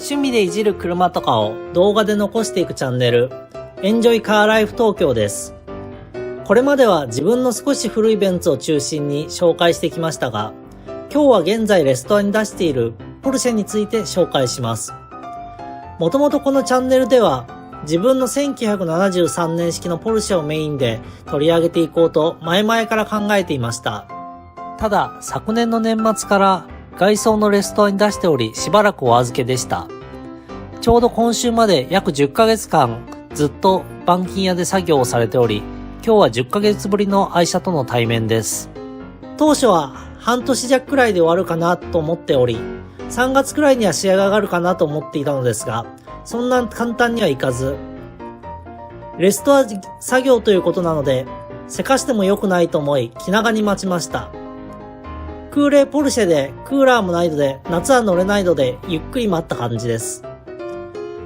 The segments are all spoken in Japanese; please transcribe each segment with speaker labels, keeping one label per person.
Speaker 1: 趣味でいじる車とかを動画で残していくチャンネル、エンジョイカーライフ東京です。これまでは自分の少し古いベンツを中心に紹介してきましたが、今日は現在レストアに出しているポルシェについて紹介します。もともとこのチャンネルでは、自分の1973年式のポルシェをメインで取り上げていこうと前々から考えていました。ただ、昨年の年末から外装のレストアに出しており、しばらくお預けでした。ちょうど今週まで約10ヶ月間ずっと板金屋で作業をされており、今日は10ヶ月ぶりの愛車との対面です。当初は半年弱くらいで終わるかなと思っており、3月くらいには仕上がるかなと思っていたのですが、そんな簡単にはいかず、レストア作業ということなので、せかしても良くないと思い気長に待ちました。空冷ポルシェでクーラーもないので夏は乗れないのでゆっくり待った感じです。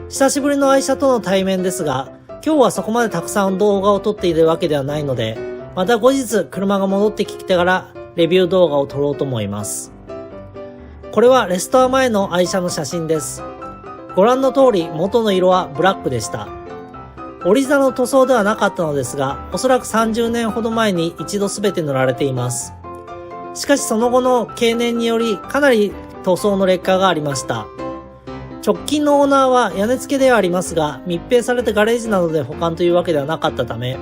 Speaker 1: 久しぶりの愛車との対面ですが、今日はそこまでたくさん動画を撮っているわけではないので、また後日車が戻ってきてからレビュー動画を撮ろうと思います。これはレストア前の愛車の写真です。ご覧の通り元の色はブラックでした。オリジナルの塗装ではなかったのですが、おそらく30年ほど前に一度全て塗られています。しかしその後の経年によりかなり塗装の劣化がありました。直近のオーナーは屋根付けではありますが、密閉されたガレージなどで保管というわけではなかったため、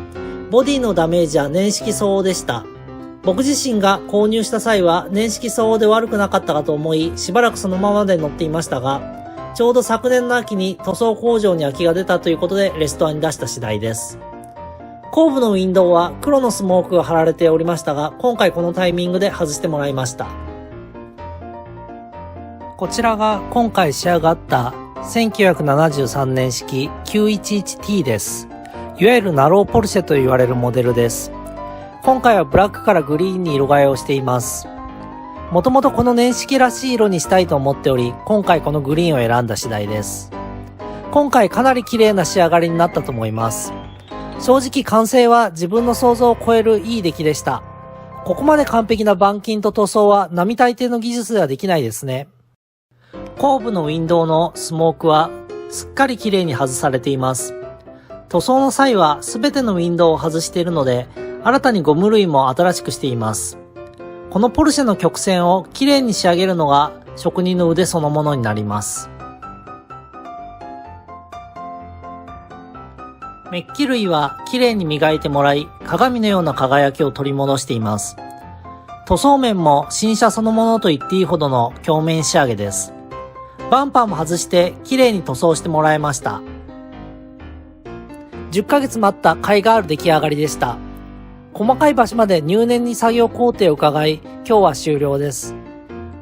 Speaker 1: ボディのダメージは年式相応でした。僕自身が購入した際は年式相応で悪くなかったかと思い、しばらくそのままで乗っていましたが、ちょうど昨年の秋に塗装工場に空きが出たということでレストアに出した次第です。後部のウィンドウは黒のスモークが貼られておりましたが、今回このタイミングで外してもらいました。こちらが今回仕上がった1973年式 911T です。いわゆるナローポルシェと言われるモデルです。今回はブラックからグリーンに色替えをしています。もともとこの年式らしい色にしたいと思っており、今回このグリーンを選んだ次第です。今回かなり綺麗な仕上がりになったと思います。正直完成は自分の想像を超えるいい出来でした。ここまで完璧な板金と塗装は並大抵の技術ではできないですね。後部のウィンドウのスモークはすっかり綺麗に外されています。塗装の際は全てのウィンドウを外しているので、新たにゴム類も新しくしています。このポルシェの曲線を綺麗に仕上げるのが職人の腕そのものになります。メッキ類は綺麗に磨いてもらい、鏡のような輝きを取り戻しています。塗装面も新車そのものと言っていいほどの鏡面仕上げです。バンパーも外して綺麗に塗装してもらいました。10ヶ月待った甲斐がある出来上がりでした。細かい場所まで入念に作業工程を伺い、今日は終了です。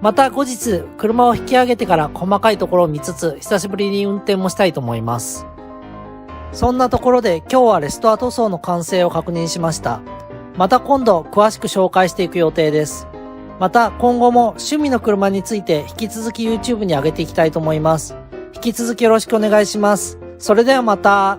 Speaker 1: また後日車を引き上げてから細かいところを見つつ、久しぶりに運転もしたいと思います。そんなところで今日はレストア塗装の完成を確認しました。また今度詳しく紹介していく予定です。また今後も趣味の車について引き続き YouTube に上げていきたいと思います。引き続きよろしくお願いします。それではまた。